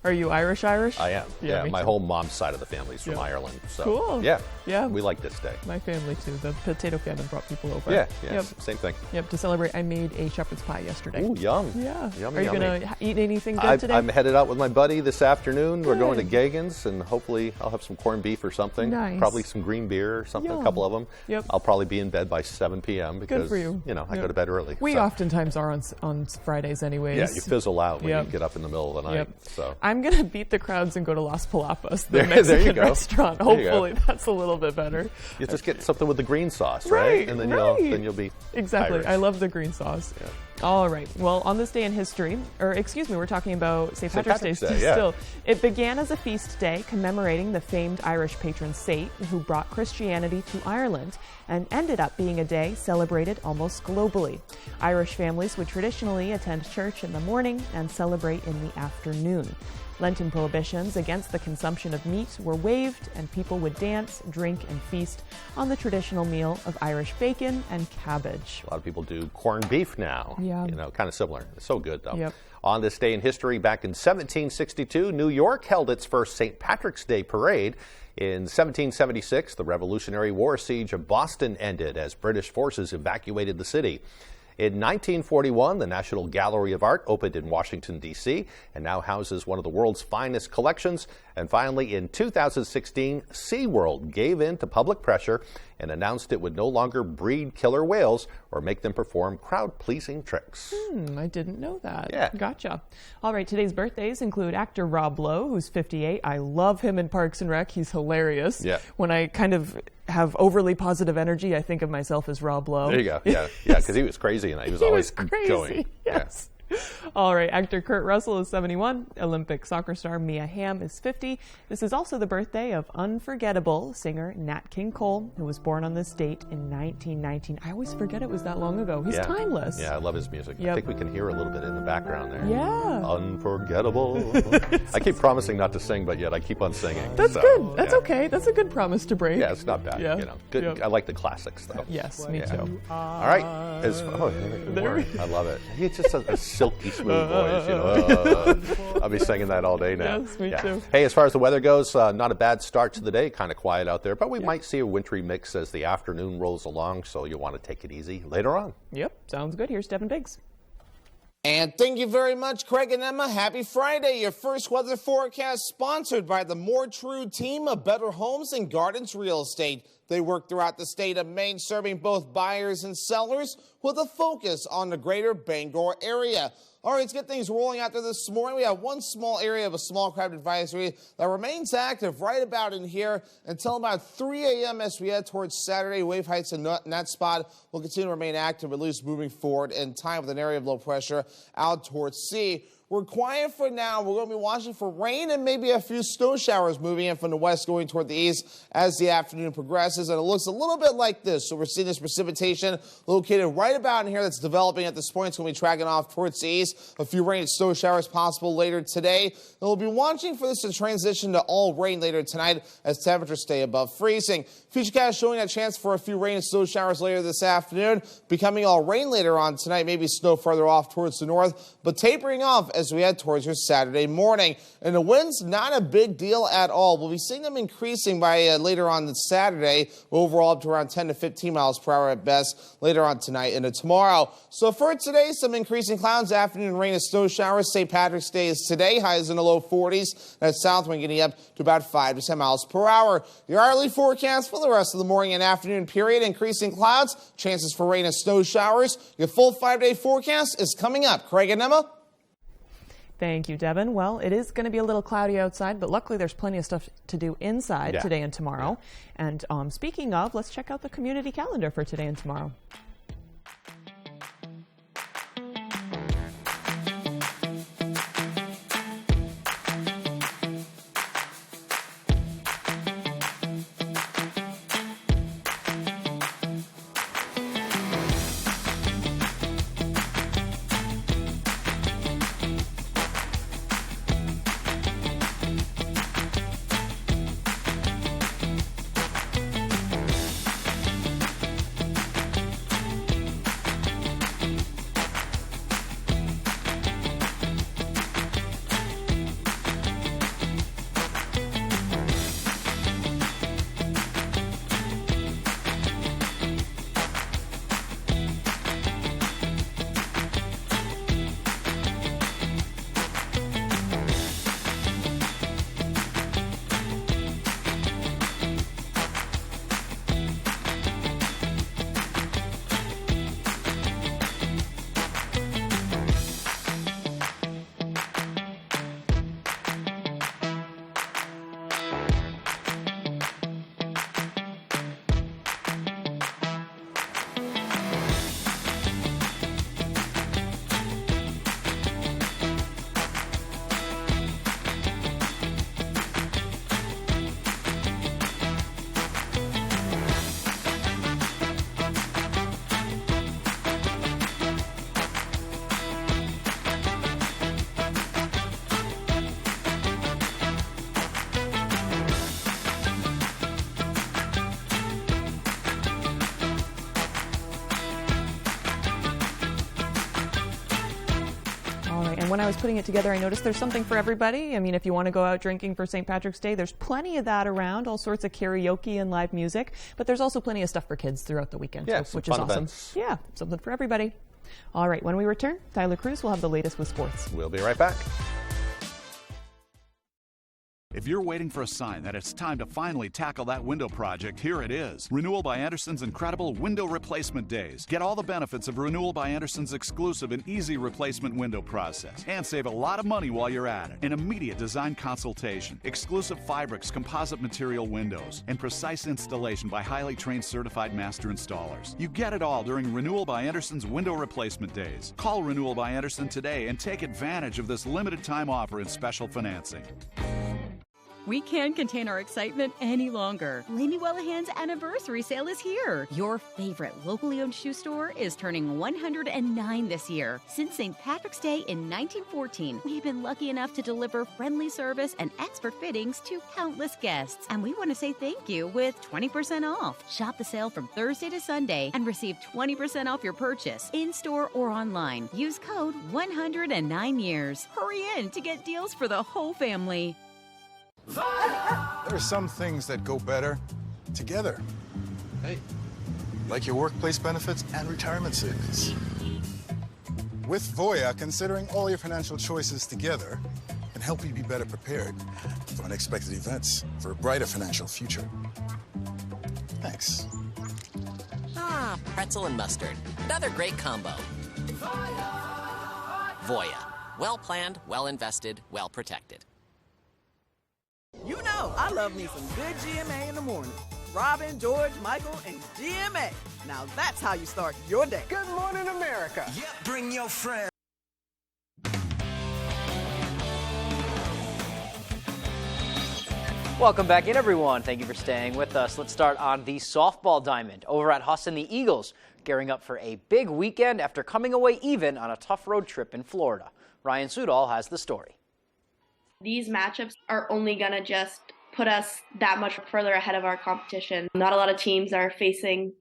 Are you Irish? I am. Yeah, my too. whole mom's side of the family is from Ireland. So, cool. Yeah, we like this day. My family too. The potato famine brought people over. Yeah, Yep. Same thing. Yep, to celebrate, I made a shepherd's pie yesterday. Ooh, yum. Yeah. Yummy, Are you going to eat anything good today? I'm headed out with my buddy this afternoon. We're going to Gagan's, and hopefully I'll have some corned beef or something. Nice. Probably some green beer or something, Yum. a couple of them. Yep. I'll probably be in bed by 7 p.m. because, Good for you. I go to bed early. We oftentimes are on Fridays anyways. Yeah, you fizzle out when you get up in the middle of the night. Yep. So I'm going to beat the crowds and go to Las Palapas, the there Mexican you go. restaurant. There you go. Hopefully that's a little bit better. You just get something with the green sauce, Right, And then right. you'll be Exactly. Irish. I love the green sauce. Yeah. All right. Well, on this day in history, we're talking about St. Patrick's Day yeah. still. It began as a feast day commemorating the famed Irish patron saint who brought Christianity to Ireland and ended up being a day celebrated almost globally. Irish families would traditionally attend church in the morning and celebrate in the afternoon. Lenten prohibitions against the consumption of meat were waived, and people would dance, drink, and feast on the traditional meal of Irish bacon and cabbage. A lot of people do corned beef now. Yeah. Kind of similar. It's so good, though. Yep. On this day in history, back in 1762, New York held its first St. Patrick's Day parade. In 1776, the Revolutionary War siege of Boston ended as British forces evacuated the city. In 1941, the National Gallery of Art opened in Washington, D.C., and now houses one of the world's finest collections. And finally, in 2016, SeaWorld gave in to public pressure and announced it would no longer breed killer whales or make them perform crowd-pleasing tricks. I didn't know that. Yeah. Gotcha. All right, today's birthdays include actor Rob Lowe, who's 58. I love him in Parks and Rec. He's hilarious. Yeah. When I kind of have overly positive energy, I think of myself as Rob Lowe. There you go. Yeah, because he was crazy, and he was always crazy. going. Yes. All right, actor Kurt Russell is 71. Olympic soccer star Mia Hamm is 50. This is also the birthday of unforgettable singer Nat King Cole, who was born on this date in 1919. I always forget it was that long ago. He's timeless. Yeah, I love his music. Yep. I think we can hear a little bit in the background there. Yeah. Unforgettable. I keep promising not to sing, but yet I keep on singing. That's so, good. That's yeah. okay. That's a good promise to break. Yeah, it's not bad. Yeah. Good. Yep. I like the classics, though. Yes, me too. All right. I love it. It's just a silky smooth voice. I'll be singing that all day now. Yes, me too. Hey, as far as the weather goes, not a bad start to the day. Kind of quiet out there, but we might see a wintry mix as the afternoon rolls along. So you'll want to take it easy later on. Yep, sounds good. Here's Devin Biggs. And thank you very much, Craig and Emma. Happy Friday. Your first weather forecast sponsored by the More True team of Better Homes and Gardens Real Estate. They work throughout the state of Maine, serving both buyers and sellers with a focus on the greater Bangor area. All right, let's get things rolling out there this morning. We have one small area of a small crowd advisory that remains active right about in here until about 3 a.m. as we head towards Saturday. Wave heights in that spot will continue to remain active, at least moving forward in time with an area of low pressure out towards sea. we're quiet for now. We're going to be watching for rain and maybe a few snow showers moving in from the west going toward the east as the afternoon progresses. And it looks a little bit like this. So we're seeing this precipitation located right about in here that's developing at this point. It's going to be tracking off towards the east. A few rain and snow showers possible later today. And we'll be watching for this to transition to all rain later tonight as temperatures stay above freezing. Futurecast showing a chance for a few rain and snow showers later this afternoon, becoming all rain later on tonight, maybe snow further off towards the north, but tapering off as we head towards your Saturday morning. And the winds, not a big deal at all. We'll be seeing them increasing by later on this Saturday, overall up to around 10 to 15 miles per hour at best later on tonight into tomorrow. So for today, some increasing clouds, afternoon rain and snow showers. St. Patrick's Day is today, highs in the low 40s. That south wind getting up to about 5 to 10 miles per hour. Your hourly forecast for the rest of the morning and afternoon period, increasing clouds, chances for rain and snow showers. Your full 5-day forecast is coming up. Craig and Emma. Thank you, Devin. Well, it is going to be a little cloudy outside, but luckily there's plenty of stuff to do inside today and tomorrow. And speaking of, let's check out the community calendar for today and tomorrow. When I was putting it together, I noticed there's something for everybody. I mean, if you want to go out drinking for St. Patrick's Day, there's plenty of that around, all sorts of karaoke and live music. But there's also plenty of stuff for kids throughout the weekend, which is awesome. Events. Yeah, something for everybody. All right, when we return, Tyler Cruz will have the latest with sports. We'll be right back. If you're waiting for a sign that it's time to finally tackle that window project, here it is. Renewal by Anderson's incredible Window Replacement Days. Get all the benefits of Renewal by Anderson's exclusive and easy replacement window process. And save a lot of money while you're at it. An immediate design consultation, exclusive Fibrix composite material windows, and precise installation by highly trained certified master installers. You get it all during Renewal by Anderson's Window Replacement Days. Call Renewal by Anderson today and take advantage of this limited time offer and special financing. We can't contain our excitement any longer. Lamy Wellahan's anniversary sale is here. Your favorite locally owned shoe store is turning 109 this year. Since St. Patrick's Day in 1914, we've been lucky enough to deliver friendly service and expert fittings to countless guests. And we want to say thank you with 20% off. Shop the sale from Thursday to Sunday and receive 20% off your purchase, in-store or online. Use code 109 years. Hurry in to get deals for the whole family. There are some things that go better together. Hey, like your workplace benefits and retirement savings. With Voya, considering all your financial choices together can help you be better prepared for unexpected events for a brighter financial future. Thanks. Ah, pretzel and mustard. Another great combo. Voya. Well planned, well invested, well protected. You know, I love me some good GMA in the morning. Robin, George, Michael, and GMA. Now that's how you start your day. Good morning, America. Yep, bring your friends. Welcome back in, everyone. Thank you for staying with us. Let's start on the softball diamond. Over at Husson, the Eagles gearing up for a big weekend after coming away even on a tough road trip in Florida. Ryan Sudol has the story. These matchups are only going to just put us that much further ahead of our competition. Not a lot of teams are facing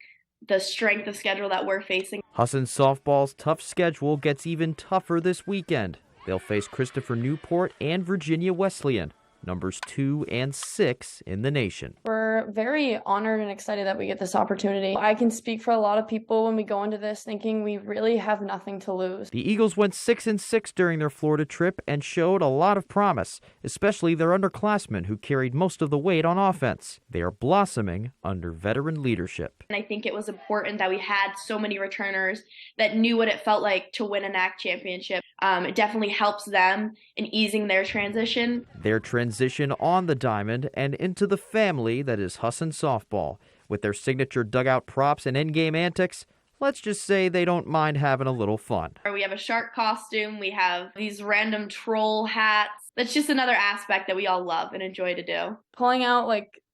the strength of schedule that we're facing. Husson softball's tough schedule gets even tougher this weekend. They'll face Christopher Newport and Virginia Wesleyan, numbers 2 and 6 in the nation. We're very honored and excited that we get this opportunity. I can speak for a lot of people when we go into this thinking we really have nothing to lose. The Eagles went 6 and 6 during their Florida trip and showed a lot of promise, especially their underclassmen who carried most of the weight on offense. They are blossoming under veteran leadership. And I think it was important that we had so many returners that knew what it felt like to win a NAC championship. It definitely helps them in easing their transition. Their transition on the diamond and into the family that is Husson softball. With their signature dugout props and in-game antics, let's just say they don't mind having a little fun. We have a shark costume. We have these random troll hats. That's just another aspect that we all love and enjoy to do. Pulling out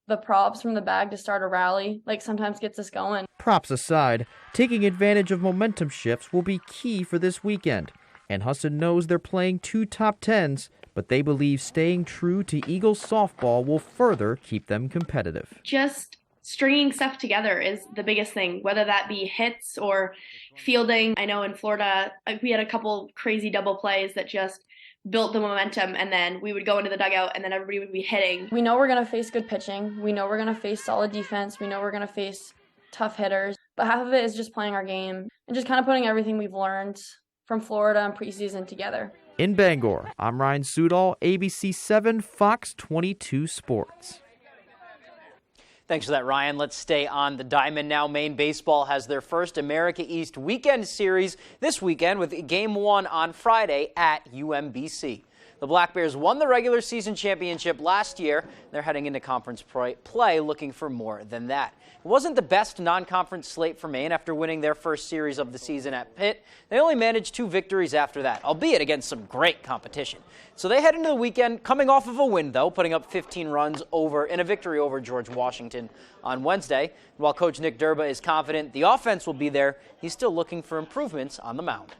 the props from the bag to start a rally sometimes gets us going. Props aside, taking advantage of momentum shifts will be key for this weekend. And Husson knows they're playing 2 top 10s, but they believe staying true to Eagles softball will further keep them competitive. Just stringing stuff together is the biggest thing, whether that be hits or fielding. I know in Florida, we had a couple crazy double plays that just built the momentum, and then we would go into the dugout and then everybody would be hitting. We know we're going to face good pitching. We know we're going to face solid defense. We know we're going to face tough hitters. But half of it is just playing our game and just kind of putting everything we've learned from Florida and preseason together. In Bangor, I'm Ryan Sudol, ABC 7 Fox 22 Sports. Thanks for that, Ryan. Let's stay on the diamond now. Maine baseball has their first America East weekend series this weekend with Game 1 on Friday at UMBC. The Black Bears won the regular season championship last year. They're heading into conference play looking for more than that. It wasn't the best non-conference slate for Maine after winning their first series of the season at Pitt. They only managed 2 victories after that, albeit against some great competition. So they head into the weekend coming off of a win, though, putting up 15 runs in a victory over George Washington on Wednesday. While Coach Nick Durba is confident the offense will be there, he's still looking for improvements on the mound.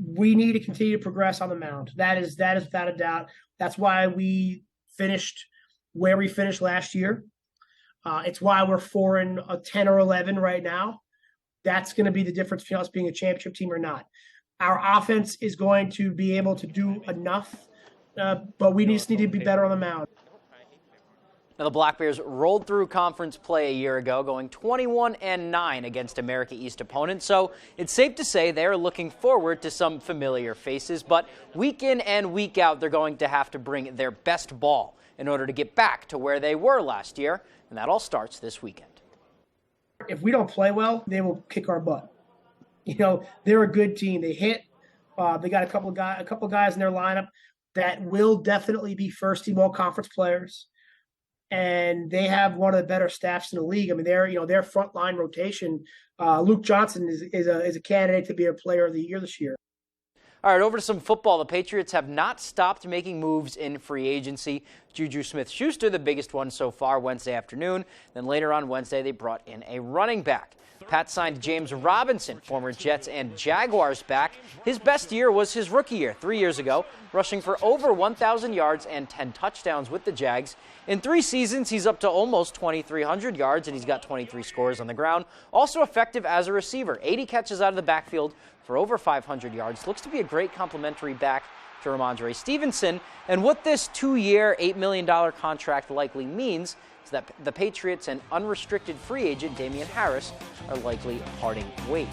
We need to continue to progress on the mound. That is without a doubt. That's why we finished where we finished last year. It's why we're 4-10 or 11 right now. That's going to be the difference between us being a championship team or not. Our offense is going to be able to do enough, but we just need to be better on the mound. Now, the Black Bears rolled through conference play a year ago, going 21-9 against America East opponents. So it's safe to say they're looking forward to some familiar faces. But week in and week out, they're going to have to bring their best ball in order to get back to where they were last year. And that all starts this weekend. If we don't play well, they will kick our butt. You know, they're a good team. They hit. They got a couple of guys in their lineup that will definitely be first-team all-conference players. And they have one of the better staffs in the league. I mean, their frontline rotation. Luke Johnson is a candidate to be a player of the year this year. All right, over to some football. The Patriots have not stopped making moves in free agency. Juju Smith-Schuster, the biggest one so far, Wednesday afternoon. Then later on Wednesday, they brought in a running back. Pat signed James Robinson, former Jets and Jaguars back. His best year was his rookie year, 3 years ago, rushing for over 1,000 yards and 10 touchdowns with the Jags. In 3 seasons, he's up to almost 2,300 yards, and he's got 23 scores on the ground. Also effective as a receiver, 80 catches out of the backfield for over 500 yards. Looks to be a great complimentary back to Ramondre Stevenson. And what this 2-year, $8 million contract likely means is that the Patriots and unrestricted free agent Damian Harris are likely parting ways.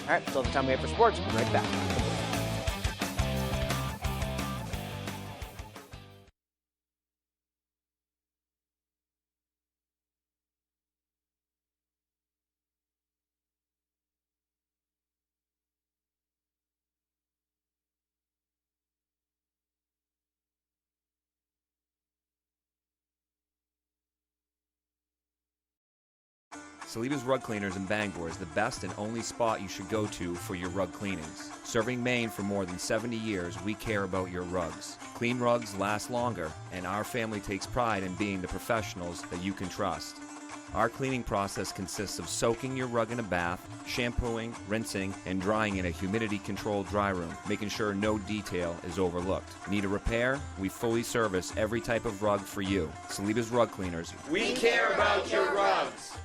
All right, that's all the time we have for sports. We'll be right back. Saliba's Rug Cleaners in Bangor is the best and only spot you should go to for your rug cleanings. Serving Maine for more than 70 years, we care about your rugs. Clean rugs last longer, and our family takes pride in being the professionals that you can trust. Our cleaning process consists of soaking your rug in a bath, shampooing, rinsing, and drying in a humidity-controlled dry room, making sure no detail is overlooked. Need a repair? We fully service every type of rug for you. Saliba's Rug Cleaners. We care about your rugs.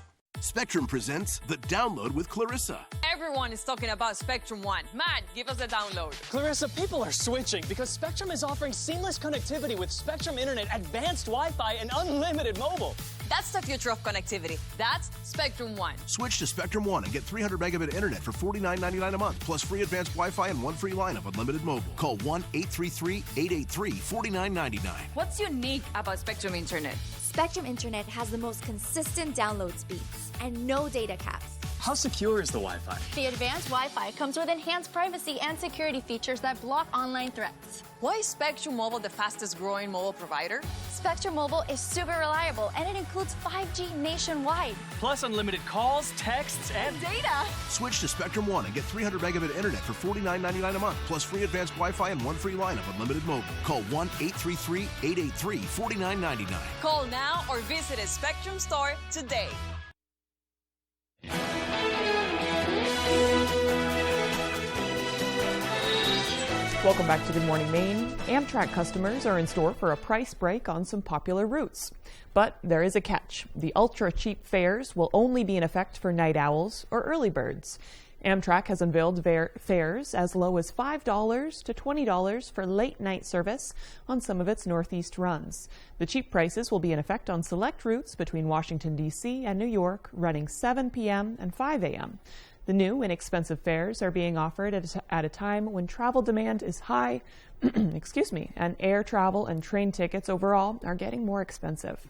Spectrum presents The Download with Clarissa. Everyone is talking about Spectrum One. Matt, give us the download. Clarissa, people are switching because Spectrum is offering seamless connectivity with Spectrum Internet, advanced Wi-Fi, and unlimited mobile. That's the future of connectivity. That's Spectrum One. Switch to Spectrum One and get 300 megabit internet for $49.99 a month, plus free advanced Wi-Fi and one free line of unlimited mobile. Call 1-833-883-4999. What's unique about Spectrum Internet? Spectrum Internet has the most consistent download speeds and no data caps. How secure is the Wi-Fi? The advanced Wi-Fi comes with enhanced privacy and security features that block online threats. Why is Spectrum Mobile the fastest growing mobile provider? Spectrum Mobile is super reliable and it includes 5G nationwide. Plus unlimited calls, texts, and data. Switch to Spectrum One and get 300 megabit internet for $49.99 a month, plus free advanced Wi-Fi and one free line of unlimited mobile. Call 1-833-883-4999. Call now or visit a Spectrum store today. Welcome back to Good Morning Maine. Amtrak customers are in store for a price break on some popular routes. But there is a catch. The ultra-cheap fares will only be in effect for night owls or early birds. Amtrak has unveiled fares as low as $5 to $20 for late-night service on some of its Northeast runs. The cheap prices will be in effect on select routes between Washington, D.C. and New York, running 7 p.m. and 5 a.m. The new inexpensive fares are being offered at a time when travel demand is high, and air travel and train tickets overall are getting more expensive.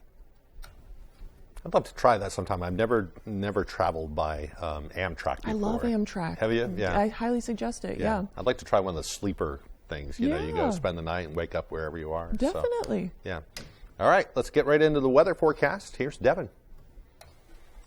I'd love to try that sometime. I've never traveled by Amtrak before. I love Amtrak. Have you? Yeah. I highly suggest it, yeah. I'd like to try one of the sleeper things. You know, you go spend the night and wake up wherever you are. Definitely. So, yeah. All right, let's get right into the weather forecast. Here's Devin.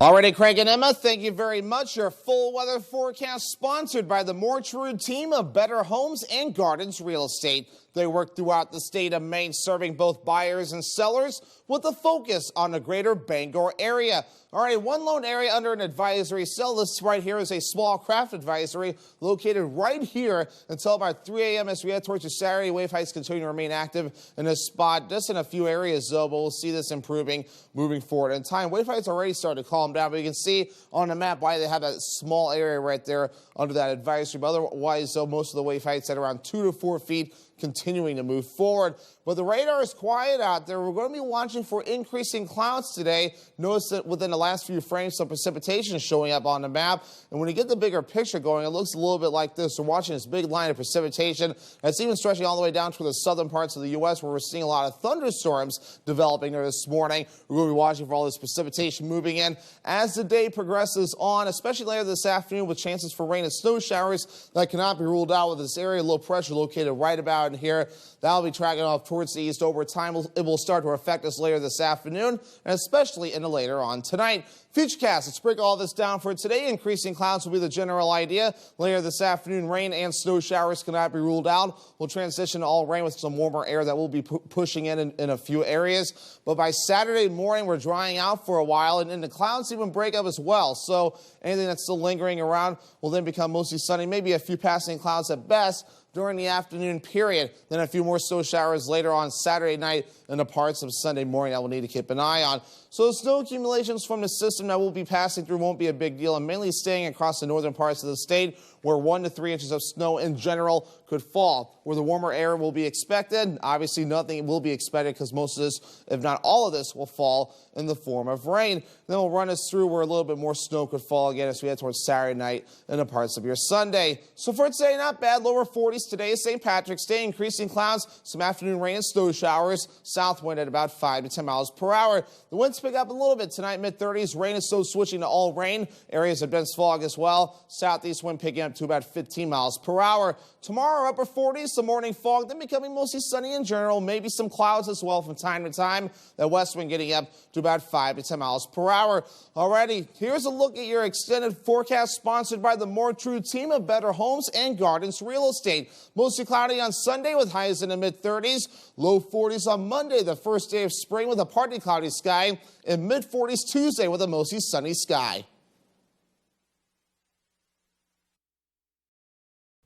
Alrighty, Craig and Emma, thank you very much. Your full weather forecast sponsored by the Mortuary team of Better Homes and Gardens Real Estate. They work throughout the state of Maine, serving both buyers and sellers with a focus on the greater Bangor area. All right, one lone area under an advisory cell. This right here is a small craft advisory located right here until about 3 a.m. as we head towards the Saturday. Wave heights continue to remain active in this spot, just in a few areas, though, but we'll see this improving moving forward in time. Wave heights already started to calm down, but you can see on the map why they have that small area right there under that advisory. But otherwise, though, most of the wave heights at around 2 to 4 feet continuing to move forward. But the radar is quiet out there. We're going to be watching for increasing clouds today. Notice that within the last few frames, some precipitation is showing up on the map. And when you get the bigger picture going, it looks a little bit like this. We're watching this big line of precipitation that's even stretching all the way down to the southern parts of the U.S. where we're seeing a lot of thunderstorms developing there this morning. We're going to be watching for all this precipitation moving in as the day progresses on, especially later this afternoon with chances for rain and snow showers that cannot be ruled out with this area. Low pressure located right about in here. That'll be tracking off towards the east over time. It will start to affect us later this afternoon and especially in the later on tonight. Futurecast, let's break all this down for today. Increasing clouds will be the general idea. Later this afternoon, rain and snow showers cannot be ruled out. We'll transition to all rain with some warmer air that will be pushing in a few areas. But by Saturday morning, we're drying out for a while, and the clouds even break up as well. So anything that's still lingering around will then become mostly sunny, maybe a few passing clouds at best during the afternoon period. Then a few more snow showers later on Saturday night and the parts of Sunday morning that we'll need to keep an eye on. So the snow accumulations from the system that will be passing through won't be a big deal, and mainly staying across the northern parts of the state where 1 to 3 inches of snow in general could fall. Where the warmer air will be expected, obviously nothing will be expected because most of this, if not all of this, will fall in the form of rain. Then we'll run us through where a little bit more snow could fall again as we head towards Saturday night and the parts of your Sunday. So for today, not bad. Lower 40s today, St. Patrick's Day, increasing clouds, some afternoon rain and snow showers, south wind at about 5 to 10 miles per hour. The winds pick up a little bit tonight, mid-30s. Rain is still switching to all rain. Areas of dense fog as well. Southeast wind picking up up to about 15 miles per hour. Tomorrow, upper 40s, some morning fog, then becoming mostly sunny in general. Maybe some clouds as well from time to time. The west wind getting up to about 5 to 10 miles per hour. Alrighty, here's a look at your extended forecast sponsored by the More True team of Better Homes and Gardens Real Estate. Mostly cloudy on Sunday with highs in the mid-30s. Low 40s on Monday, the first day of spring with a partly cloudy sky. And mid-40s Tuesday with a mostly sunny sky.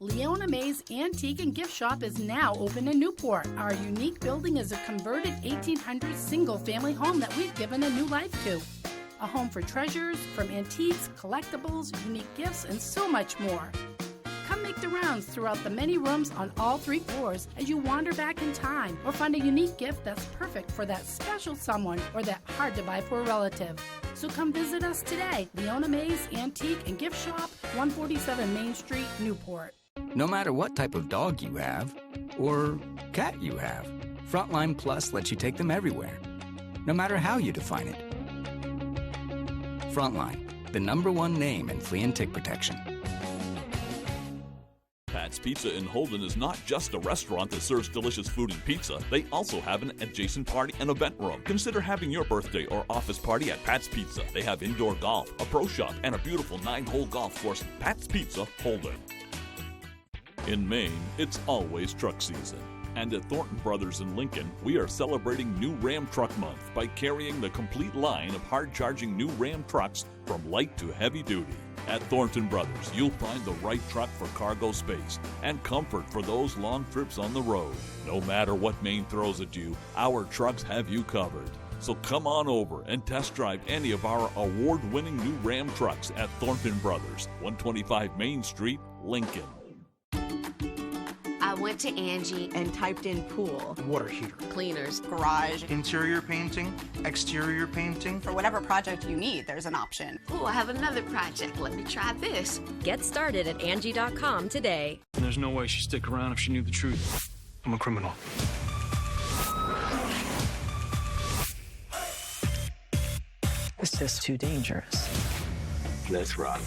Leona May's Antique and Gift Shop is now open in Newport. Our unique building is a converted 1800s single-family home that we've given a new life to. A home for treasures, from antiques, collectibles, unique gifts, and so much more. Come make the rounds throughout the many rooms on all 3 floors as you wander back in time or find a unique gift that's perfect for that special someone or that hard-to-buy-for relative. So come visit us today. Leona May's Antique and Gift Shop, 147 Main Street, Newport. No matter what type of dog you have, or cat you have, Frontline Plus lets you take them everywhere, no matter how you define it. Frontline, the #1 name in flea and tick protection. Pat's Pizza in Holden is not just a restaurant that serves delicious food and pizza. They also have an adjacent party and event room. Consider having your birthday or office party at Pat's Pizza. They have indoor golf, a pro shop, and a beautiful 9-hole golf course. Pat's Pizza, Holden. In Maine, it's always truck season. And at Thornton Brothers in Lincoln, we are celebrating New Ram Truck Month by carrying the complete line of hard-charging new Ram trucks from light to heavy duty. At Thornton Brothers, you'll find the right truck for cargo space and comfort for those long trips on the road. No matter what Maine throws at you, our trucks have you covered. So come on over and test drive any of our award-winning new Ram trucks at Thornton Brothers, 125 Main Street, Lincoln. I went to Angie and typed in pool, water heater, cleaners, garage, interior painting, exterior painting. For whatever project you need, there's an option. Oh, I have another project. Let me try this. Get started at Angie.com today. There's no way she'd stick around if she knew the truth. I'm a criminal. It's just too dangerous. Let's rock.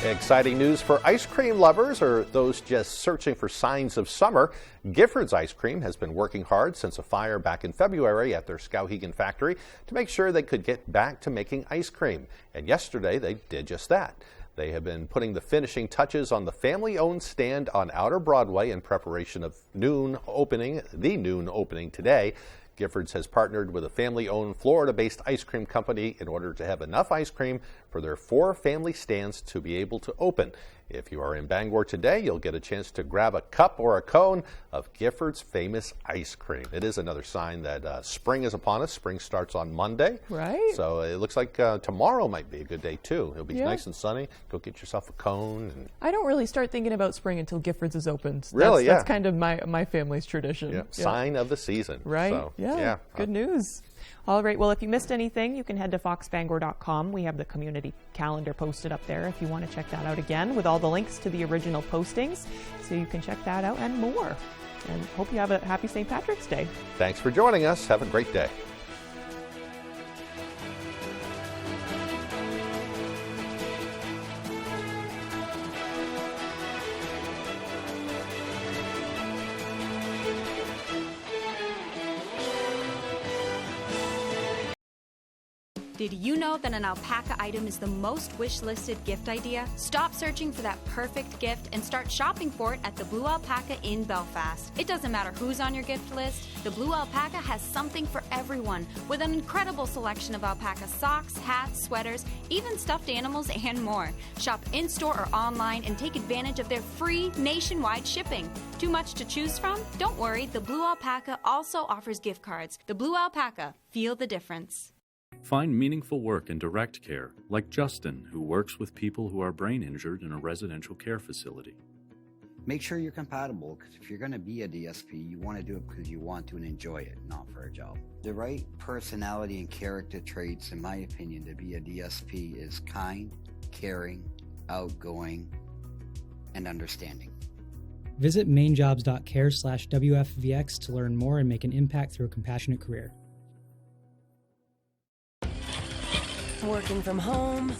Exciting news for ice cream lovers or those just searching for signs of summer. Gifford's Ice Cream has been working hard since a fire back in February at their Skowhegan factory to make sure they could get back to making ice cream. And yesterday they did just that. They have been putting the finishing touches on the family-owned stand on Outer Broadway in preparation of the noon opening today. Giffords has partnered with a family-owned Florida-based ice cream company in order to have enough ice cream for their 4 family stands to be able to open. If you are in Bangor today, you'll get a chance to grab a cup or a cone of Giffords' famous ice cream. It is another sign that spring is upon us. Spring starts on Monday. Right. So it looks like tomorrow might be a good day, too. It'll be nice and sunny. Go get yourself a cone. And I don't really start thinking about spring until Giffords is opened. Really, That's kind of my family's tradition. Yeah. Sign of the season. Right. So, yeah. Good news. All right. Well, if you missed anything, you can head to foxbangor.com. We have the community calendar posted up there if you want to check that out again with all the links to the original postings. So you can check that out and more. And hope you have a happy St. Patrick's Day. Thanks for joining us. Have a great day. Did you know that an alpaca item is the most wish-listed gift idea? Stop searching for that perfect gift and start shopping for it at the Blue Alpaca in Belfast. It doesn't matter who's on your gift list, the Blue Alpaca has something for everyone with an incredible selection of alpaca socks, hats, sweaters, even stuffed animals, and more. Shop in-store or online and take advantage of their free nationwide shipping. Too much to choose from? Don't worry, the Blue Alpaca also offers gift cards. The Blue Alpaca, feel the difference. Find meaningful work in direct care, like Justin, who works with people who are brain injured in a residential care facility. Make sure you're compatible, because if you're going to be a DSP, you want to do it because you want to and enjoy it, not for a job. The right personality and character traits, in my opinion, to be a DSP is kind, caring, outgoing, and understanding. Visit mainjobs.care/WFVX to learn more and make an impact through a compassionate career. Working from home,